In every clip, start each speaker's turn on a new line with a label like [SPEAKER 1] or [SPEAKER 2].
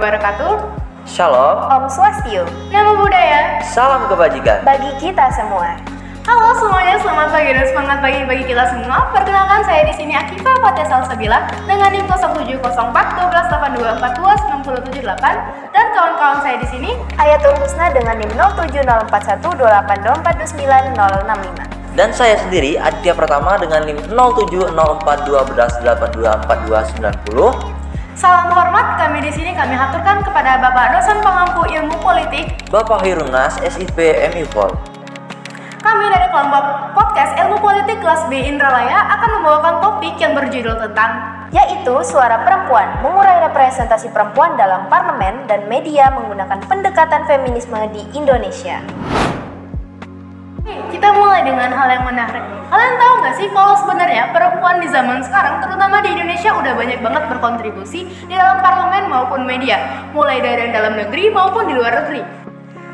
[SPEAKER 1] wabarakatuh.
[SPEAKER 2] Shalom,
[SPEAKER 3] Om Swastiastu,
[SPEAKER 1] Namo Buddhaya.
[SPEAKER 2] salam kebajikan.
[SPEAKER 3] bagi kita semua.
[SPEAKER 1] Halo semuanya, selamat pagi dan semangat pagi bagi kita semua. Perkenalkan saya di sini Akifa Fatia Salsabila dengan NIM 0704 1282 42 978 dan kawan-kawan saya di sini
[SPEAKER 3] Ayatul Husna dengan NIM 0704128249 065.
[SPEAKER 2] Dan saya sendiri Aditya Pratama dengan NIM 070412824290.
[SPEAKER 1] salam hormat kami di sini kami haturkan kepada Bapak dosen pengampu ilmu politik.
[SPEAKER 2] Bapak Hirunas SIP MIPol.
[SPEAKER 1] Kami dari kelompok podcast Ilmu Politik kelas B Indralaya akan membawakan topik yang berjudul tentang
[SPEAKER 3] Yaitu suara perempuan, mengurai representasi perempuan dalam parlemen dan media menggunakan pendekatan feminisme di Indonesia.
[SPEAKER 1] Kita mulai dengan hal yang menarik. Kalian tahu nggak sih kalau sebenarnya perempuan di zaman sekarang, terutama di Indonesia, udah banyak banget berkontribusi di dalam parlemen maupun media, mulai dari dalam negeri maupun di luar negeri.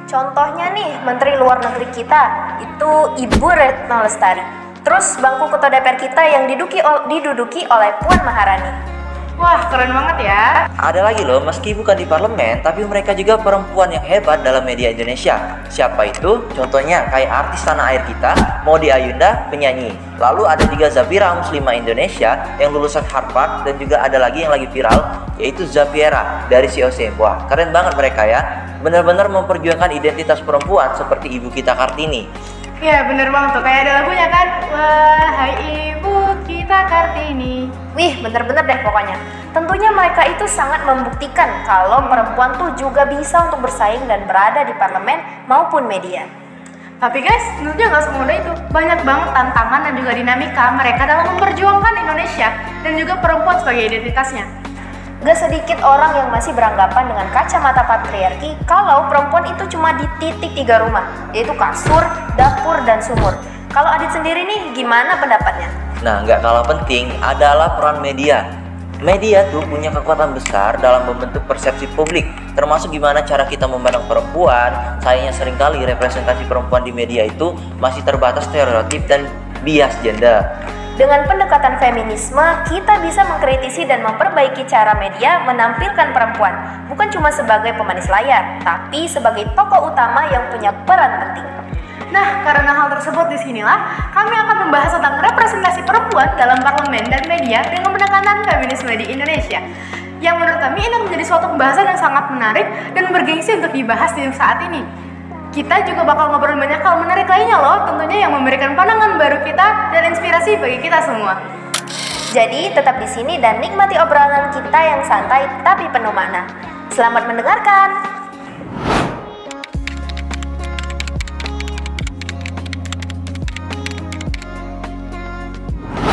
[SPEAKER 3] Contohnya nih, Menteri Luar Negeri kita itu Ibu Retno Lestari. Terus bangku ketua DPR kita yang diduduki oleh Puan Maharani.
[SPEAKER 1] Wah, keren banget ya.
[SPEAKER 2] Ada lagi loh, meski bukan di parlemen, tapi mereka juga perempuan yang hebat dalam media Indonesia. Siapa itu? Contohnya kayak artis tanah air kita, Maudy Ayunda, penyanyi. Lalu ada juga Zafira Muslimah Indonesia yang lulusan Harvard, dan juga ada lagi yang lagi viral, yaitu Zafiera dari COC. Wah, keren banget mereka ya. Benar-benar memperjuangkan identitas perempuan seperti ibu kita Kartini.
[SPEAKER 1] Ya, bener banget tuh. Kayak ada lagunya kan. Wahai ibu kita Kartini.
[SPEAKER 3] Wih, bener-bener deh pokoknya. Tentunya mereka itu sangat membuktikan kalau perempuan tuh juga bisa untuk bersaing dan berada di parlemen maupun media.
[SPEAKER 1] Tapi guys, tentunya nggak semudah itu. Banyak banget tantangan dan juga dinamika mereka dalam memperjuangkan Indonesia dan juga perempuan sebagai identitasnya.
[SPEAKER 3] Gak sedikit orang yang masih beranggapan dengan kacamata patriarki kalau perempuan itu cuma di titik 3 rumah, yaitu kasur, dapur, dan sumur. Kalau Adit sendiri nih, gimana pendapatnya?
[SPEAKER 2] Nah, nggak kalah penting adalah peran media. Media tuh punya kekuatan besar dalam membentuk persepsi publik, termasuk gimana cara kita memandang perempuan. Sayangnya seringkali representasi perempuan di media itu masih terbatas stereotip dan bias gender.
[SPEAKER 3] Dengan pendekatan feminisme, kita bisa mengkritisi dan memperbaiki cara media menampilkan perempuan, bukan cuma sebagai pemanis layar, tapi sebagai tokoh utama yang punya peran penting.
[SPEAKER 1] Nah, karena hal tersebut disinilah kami akan membahas tentang representasi perempuan dalam parlemen dan media dengan pendekatan feminisme di Indonesia. Yang menurut kami ini menjadi suatu pembahasan yang sangat menarik dan bergengsi untuk dibahas di saat ini. Kita juga bakal ngobrol banyak hal menarik lainnya loh, tentunya yang memberikan pandangan baru kita dan inspirasi bagi kita semua.
[SPEAKER 3] Jadi tetap di sini dan nikmati obrolan kita yang santai tapi penuh makna. Selamat mendengarkan.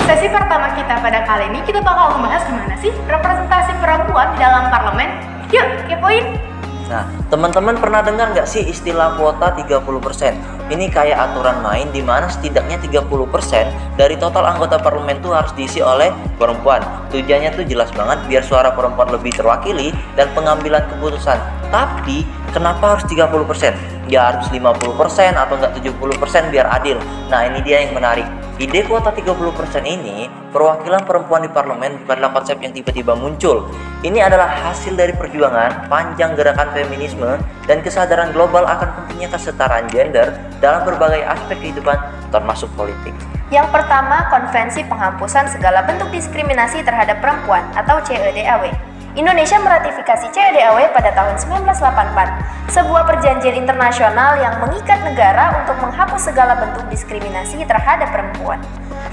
[SPEAKER 1] Sesi pertama kita pada kali ini kita bakal membahas gimana sih representasi perempuan di dalam parlemen. Yuk, kepoin!
[SPEAKER 2] Nah, teman-teman pernah dengar nggak sih istilah kuota 30%? Ini kayak aturan main di mana setidaknya 30% dari total anggota parlemen tuh harus diisi oleh perempuan. Tujuannya tuh jelas banget biar suara perempuan lebih terwakili dan pengambilan keputusan. Tapi, kenapa harus 30%? Ya harus 50% atau enggak 70% biar adil. Nah, ini dia yang menarik. Ide kuota 30% ini, perwakilan perempuan di parlemen bukanlah konsep yang tiba-tiba muncul. Ini adalah hasil dari perjuangan panjang gerakan feminisme dan kesadaran global akan pentingnya kesetaraan gender dalam berbagai aspek kehidupan termasuk politik.
[SPEAKER 3] Yang pertama, Konvensi Penghapusan Segala Bentuk Diskriminasi Terhadap Perempuan atau CEDAW. Indonesia meratifikasi CEDAW pada tahun 1984, sebuah perjanjian internasional yang mengikat negara untuk menghapus segala bentuk diskriminasi terhadap perempuan.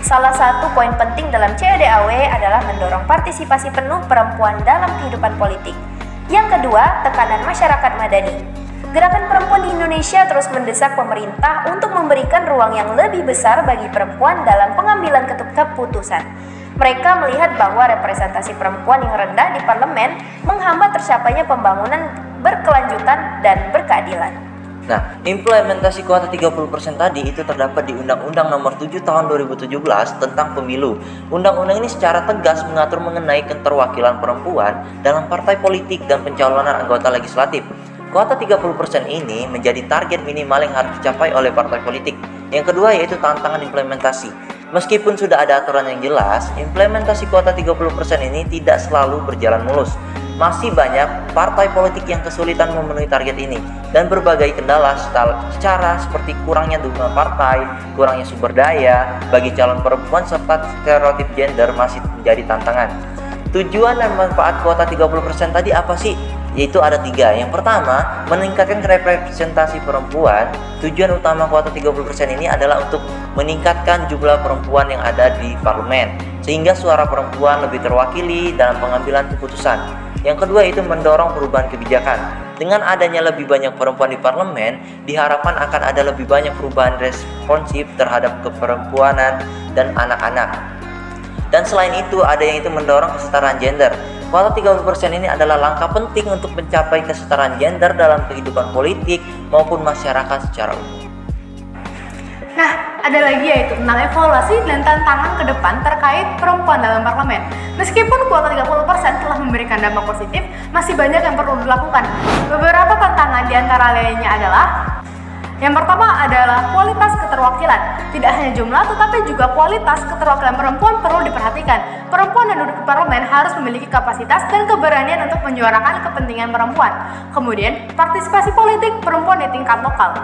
[SPEAKER 3] Salah satu poin penting dalam CEDAW adalah mendorong partisipasi penuh perempuan dalam kehidupan politik. Yang kedua, tekanan masyarakat madani. Gerakan perempuan di Indonesia terus mendesak pemerintah untuk memberikan ruang yang lebih besar bagi perempuan dalam pengambilan keputusan. Mereka melihat bahwa representasi perempuan yang rendah di parlemen menghambat tercapainya pembangunan berkelanjutan dan berkeadilan.
[SPEAKER 2] Nah, implementasi kuota 30% tadi itu terdapat di Undang-Undang Nomor 7 Tahun 2017 tentang Pemilu. Undang-undang ini secara tegas mengatur mengenai keterwakilan perempuan dalam partai politik dan pencalonan anggota legislatif. Kuota 30% ini menjadi target minimal yang harus dicapai oleh partai politik. Yang kedua yaitu tantangan implementasi. Meskipun sudah ada aturan yang jelas, implementasi kuota 30% ini tidak selalu berjalan mulus. masih banyak partai politik yang kesulitan memenuhi target ini, dan berbagai kendala secara seperti kurangnya dukungan partai, kurangnya sumber daya bagi calon perempuan, serta stereotip gender masih menjadi tantangan. Tujuan dan manfaat kuota 30% tadi apa sih? Yaitu ada 3. Yang pertama, meningkatkan representasi perempuan. Tujuan utama kuota 30% ini adalah untuk meningkatkan jumlah perempuan yang ada di parlemen, sehingga suara perempuan lebih terwakili dalam pengambilan keputusan. Yang kedua itu mendorong perubahan kebijakan. Dengan adanya lebih banyak perempuan di parlemen, diharapkan akan ada lebih banyak perubahan responsif terhadap keperempuanan dan anak-anak. Dan selain itu, ada yang itu mendorong kesetaraan gender. Kuota 30% ini adalah langkah penting untuk mencapai kesetaraan gender dalam kehidupan politik maupun masyarakat secara umum.
[SPEAKER 1] Nah, ada lagi yaitu tentang evaluasi dan tantangan ke depan terkait perempuan dalam parlemen. Meskipun kuota 30% telah memberikan dampak positif, masih banyak yang perlu dilakukan. Beberapa tantangan diantara lainnya adalah: yang pertama adalah kualitas keterwakilan. Tidak hanya jumlah, tetapi juga kualitas keterwakilan perempuan perlu diperhatikan. Perempuan yang duduk di parlemen harus memiliki kapasitas dan keberanian untuk menyuarakan kepentingan perempuan. Kemudian, partisipasi politik perempuan di tingkat lokal.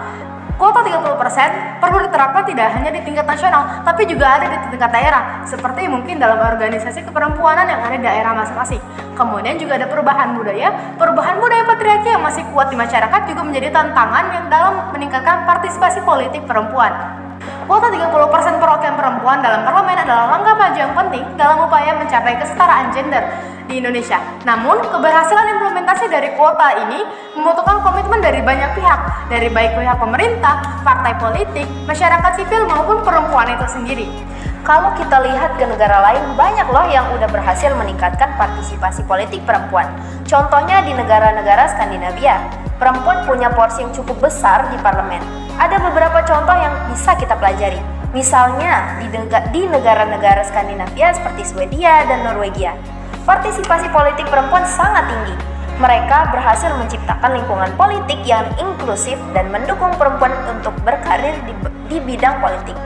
[SPEAKER 1] Kuota 30% perlu diterapkan tidak hanya di tingkat nasional, tapi juga ada di tingkat daerah, seperti mungkin dalam organisasi keperempuanan yang ada di daerah masing-masing. Kemudian juga ada perubahan budaya patriarki yang masih kuat di masyarakat juga menjadi tantangan yang dalam meningkatkan partisipasi politik perempuan. Kuota 30% perwakilan perempuan dalam parlemen adalah langkah maju yang penting dalam upaya mencapai kesetaraan gender di Indonesia. Namun, keberhasilan implementasi dari kuota ini membutuhkan komitmen dari banyak pihak, dari baik pihak pemerintah, partai politik, masyarakat sipil maupun perempuan itu sendiri.
[SPEAKER 3] Kalau kita lihat ke negara lain, banyak loh yang udah berhasil meningkatkan partisipasi politik perempuan. Contohnya di negara-negara Skandinavia, perempuan punya porsi yang cukup besar di parlemen. Ada beberapa contoh yang bisa kita pelajari. Misalnya di negara-negara Skandinavia seperti Swedia dan Norwegia, partisipasi politik perempuan sangat tinggi. Mereka berhasil menciptakan lingkungan politik yang inklusif dan mendukung perempuan untuk berkarir di bidang politik.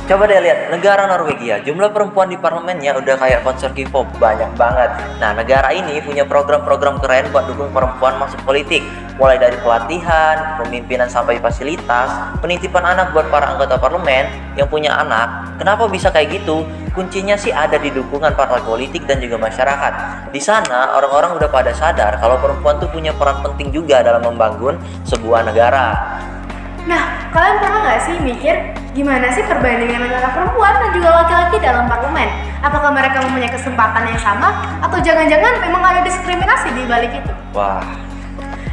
[SPEAKER 2] Coba deh lihat negara Norwegia, jumlah perempuan di parlemennya udah kayak konser K-pop, banyak banget. Nah, negara ini punya program-program keren buat dukung perempuan masuk politik, mulai dari pelatihan, pemimpinan sampai fasilitas, penitipan anak buat para anggota parlemen yang punya anak. Kenapa bisa kayak gitu? Kuncinya sih ada di dukungan partai politik dan juga masyarakat. Di sana orang-orang udah pada sadar kalau perempuan tuh punya peran penting juga dalam membangun sebuah negara.
[SPEAKER 1] Nah, kalian pernah nggak sih mikir gimana sih perbandingan antara perempuan dan juga laki-laki dalam parlemen? Apakah mereka mempunyai kesempatan yang sama atau jangan-jangan memang ada diskriminasi di balik itu?
[SPEAKER 2] Wah,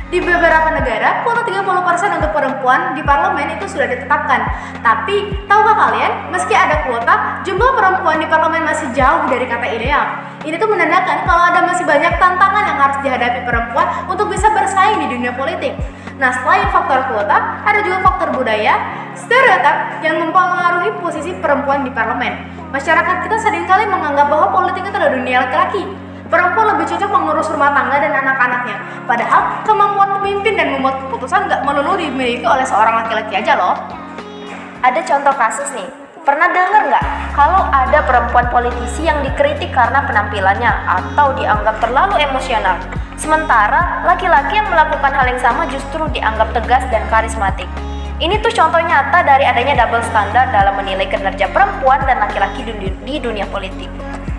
[SPEAKER 1] Di beberapa negara, kuota 30% untuk perempuan di parlemen itu sudah ditetapkan. Tapi, tahukah kalian, meski ada kuota, jumlah perempuan di parlemen masih jauh dari kata ideal. Ini tuh menandakan kalau ada masih banyak tantangan yang harus dihadapi perempuan untuk bisa bersaing di dunia politik. Nah, selain faktor kuota, ada juga faktor budaya, stereotip yang mempengaruhi posisi perempuan di parlemen. Masyarakat kita seringkali menganggap bahwa politik itu adalah dunia laki-laki. Perempuan lebih cocok mengurus rumah tangga dan anak-anaknya. Padahal kemampuan memimpin dan membuat keputusan nggak melulu dimiliki oleh seorang laki-laki aja loh.
[SPEAKER 3] Ada contoh kasus nih. Pernah dengar nggak kalau ada perempuan politisi yang dikritik karena penampilannya atau dianggap terlalu emosional? Sementara laki-laki yang melakukan hal yang sama justru dianggap tegas dan karismatik. Ini tuh contoh nyata dari adanya double standar dalam menilai kinerja perempuan dan laki-laki di dunia politik.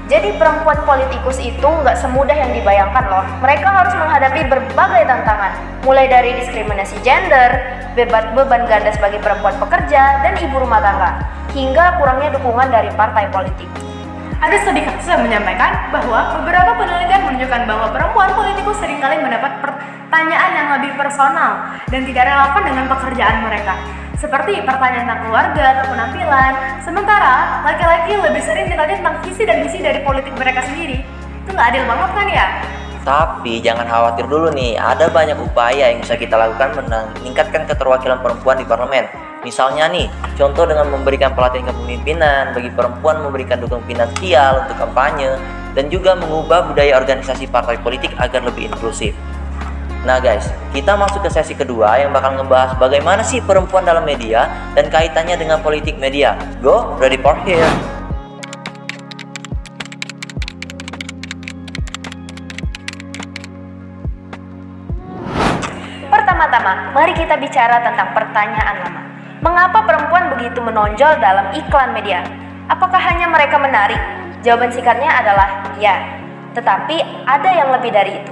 [SPEAKER 3] Jadi perempuan politikus itu nggak semudah yang dibayangkan loh. Mereka harus menghadapi berbagai tantangan, mulai dari diskriminasi gender, beban ganda sebagai perempuan pekerja dan ibu rumah tangga, hingga kurangnya dukungan dari partai politik.
[SPEAKER 1] Ada studi kasus yang menyampaikan bahwa beberapa penelitian menunjukkan bahwa perempuan politikus seringkali mendapat pertanyaan yang lebih personal dan tidak relevan dengan pekerjaan mereka, seperti pertanyaan tentang keluarga atau penampilan. Sementara laki-laki lebih sering ditanya tentang visi dan misi dari politik mereka sendiri. Itu nggak adil banget kan ya?
[SPEAKER 2] tapi jangan khawatir dulu nih, ada banyak upaya yang bisa kita lakukan meningkatkan keterwakilan perempuan di parlemen. Misalnya nih, contoh dengan memberikan pelatihan kepemimpinan bagi perempuan, memberikan dukungan finansial untuk kampanye, dan juga mengubah budaya organisasi partai politik agar lebih inklusif. Nah guys, kita masuk ke sesi kedua yang bakal ngebahas bagaimana sih perempuan dalam media dan kaitannya dengan politik media. Go, ready for here.
[SPEAKER 3] mari kita bicara tentang pertanyaan lama. Mengapa perempuan begitu menonjol dalam iklan media? Apakah hanya mereka menarik? Jawaban singkatnya adalah ya. Tetapi ada yang lebih dari itu.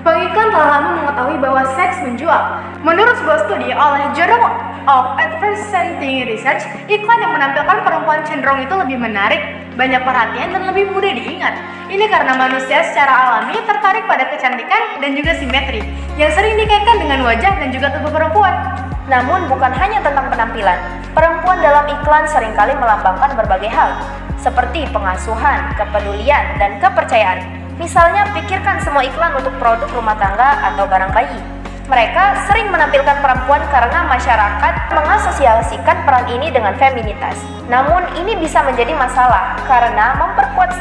[SPEAKER 1] Pengiklan telah lama mengetahui bahwa seks menjual. Menurut sebuah studi oleh Journal of Advertising Research, iklan yang menampilkan perempuan cenderung itu lebih menarik, banyak perhatian, dan lebih mudah diingat. Ini karena manusia secara alami tertarik pada kecantikan dan juga simetri, yang sering dikaitkan dengan wajah dan juga tubuh perempuan.
[SPEAKER 3] Namun bukan hanya tentang penampilan, perempuan dalam iklan seringkali melambangkan berbagai hal, seperti pengasuhan, kepedulian, dan kepercayaan. Misalnya, pikirkan semua iklan untuk produk rumah tangga atau barang bayi. Mereka sering menampilkan perempuan karena masyarakat mengasosiasikan peran ini dengan feminitas. Namun, ini bisa menjadi masalah karena memperkuat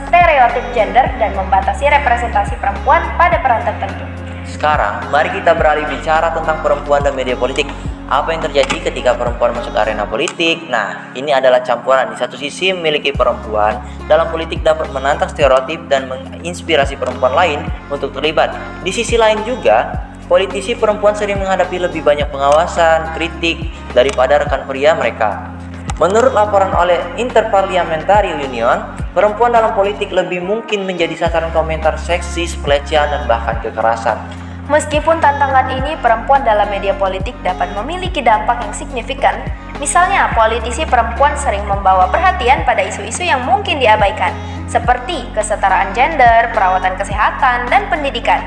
[SPEAKER 3] stereotip gender dan membatasi representasi perempuan pada peran tertentu.
[SPEAKER 2] Sekarang, mari kita beralih bicara tentang perempuan dan media politik. Apa yang terjadi ketika perempuan masuk arena politik? Nah, ini adalah campuran. Di satu sisi, memiliki perempuan dalam politik dapat menantang stereotip dan menginspirasi perempuan lain untuk terlibat. Di sisi lain juga, politisi perempuan sering menghadapi lebih banyak pengawasan, kritik daripada rekan pria mereka. Menurut laporan oleh Interparliamentary Union, perempuan dalam politik lebih mungkin menjadi sasaran komentar seksis, pelecehan, dan bahkan kekerasan.
[SPEAKER 3] Meskipun tantangan ini, perempuan dalam media politik dapat memiliki dampak yang signifikan. Misalnya, politisi perempuan sering membawa perhatian pada isu-isu yang mungkin diabaikan, seperti kesetaraan gender, perawatan kesehatan, dan pendidikan.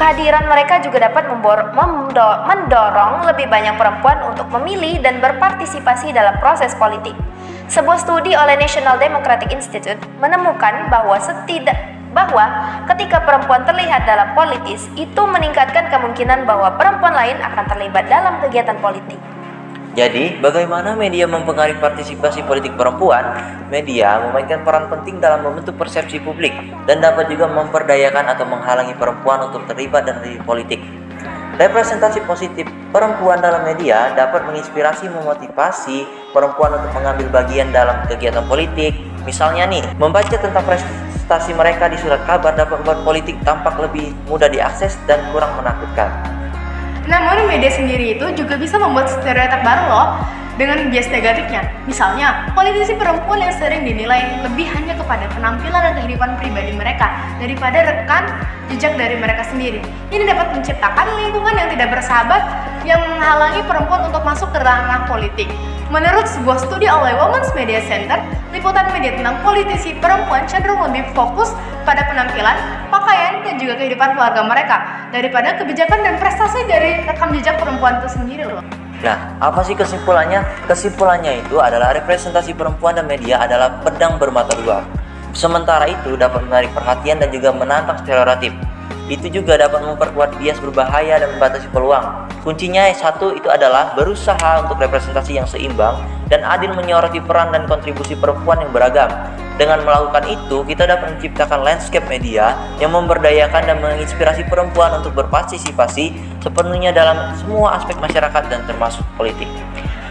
[SPEAKER 3] Kehadiran mereka juga dapat mendorong lebih banyak perempuan untuk memilih dan berpartisipasi dalam proses politik. Sebuah studi oleh National Democratic Institute menemukan bahwa ketika perempuan terlihat dalam politis, itu meningkatkan kemungkinan bahwa perempuan lain akan terlibat dalam kegiatan politik.
[SPEAKER 2] Jadi, bagaimana media mempengaruhi partisipasi politik perempuan? Media memainkan peran penting dalam membentuk persepsi publik dan dapat juga memperdayakan atau menghalangi perempuan untuk terlibat dalam politik. Representasi positif perempuan dalam media dapat menginspirasi memotivasi perempuan untuk mengambil bagian dalam kegiatan politik. Misalnya nih, membaca tentang prestasi mereka di surat kabar dapat membuat politik tampak lebih mudah diakses dan kurang menakutkan.
[SPEAKER 1] Namun media sendiri itu juga bisa membuat stereotip baru loh dengan bias negatifnya. Misalnya, politisi perempuan yang sering dinilai lebih hanya kepada penampilan dan kehidupan pribadi mereka daripada rekam jejak dari mereka sendiri. Ini dapat menciptakan lingkungan yang tidak bersahabat yang menghalangi perempuan untuk masuk ke ranah politik. Menurut sebuah studi oleh Women's Media Center, liputan media tentang politisi perempuan cenderung lebih fokus pada penampilan, pakaian, dan juga kehidupan keluarga mereka daripada kebijakan dan prestasi dari rekam jejak perempuan itu sendiri loh.
[SPEAKER 2] Nah, apa sih kesimpulannya? Kesimpulannya itu adalah representasi perempuan dan media adalah pedang bermata dua. Sementara itu dapat menarik perhatian dan juga menantang stereotip. Itu juga dapat memperkuat bias berbahaya dan membatasi peluang. Kuncinya satu itu adalah berusaha untuk representasi yang seimbang dan adil menyoroti peran dan kontribusi perempuan yang beragam. Dengan melakukan itu, kita dapat menciptakan landscape media yang memberdayakan dan menginspirasi perempuan untuk berpartisipasi sepenuhnya dalam semua aspek masyarakat dan termasuk politik.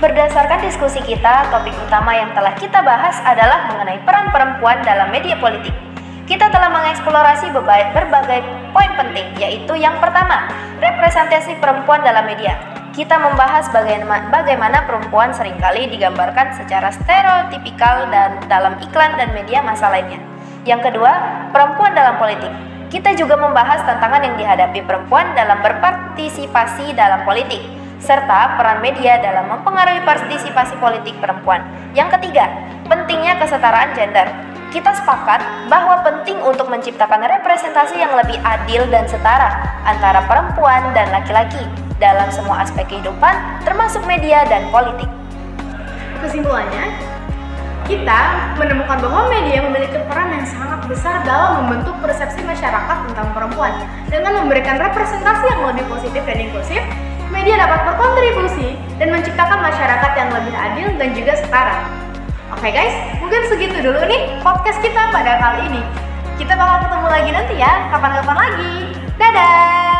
[SPEAKER 3] Berdasarkan diskusi kita, topik utama yang telah kita bahas adalah mengenai peran perempuan dalam media politik. Kita telah mengeksplorasi berbagai poin penting, yaitu yang pertama, representasi perempuan dalam media. Kita membahas bagaimana perempuan seringkali digambarkan secara stereotipikal dan dalam iklan dan media massa lainnya. Yang kedua, perempuan dalam politik. Kita juga membahas tantangan yang dihadapi perempuan dalam berpartisipasi dalam politik, serta peran media dalam mempengaruhi partisipasi politik perempuan. Yang ketiga, pentingnya kesetaraan gender. Kita sepakat bahwa penting untuk menciptakan representasi yang lebih adil dan setara antara perempuan dan laki-laki dalam semua aspek kehidupan, termasuk media dan politik.
[SPEAKER 1] Kesimpulannya, kita menemukan bahwa media memiliki peran yang sangat besar dalam membentuk persepsi masyarakat tentang perempuan. Dengan memberikan representasi yang lebih positif dan inklusif, media dapat berkontribusi dan menciptakan masyarakat yang lebih adil dan juga setara. Oke guys, mungkin segitu dulu nih podcast kita pada kali ini. Kita bakal ketemu lagi nanti ya, kapan-kapan lagi. Dadah!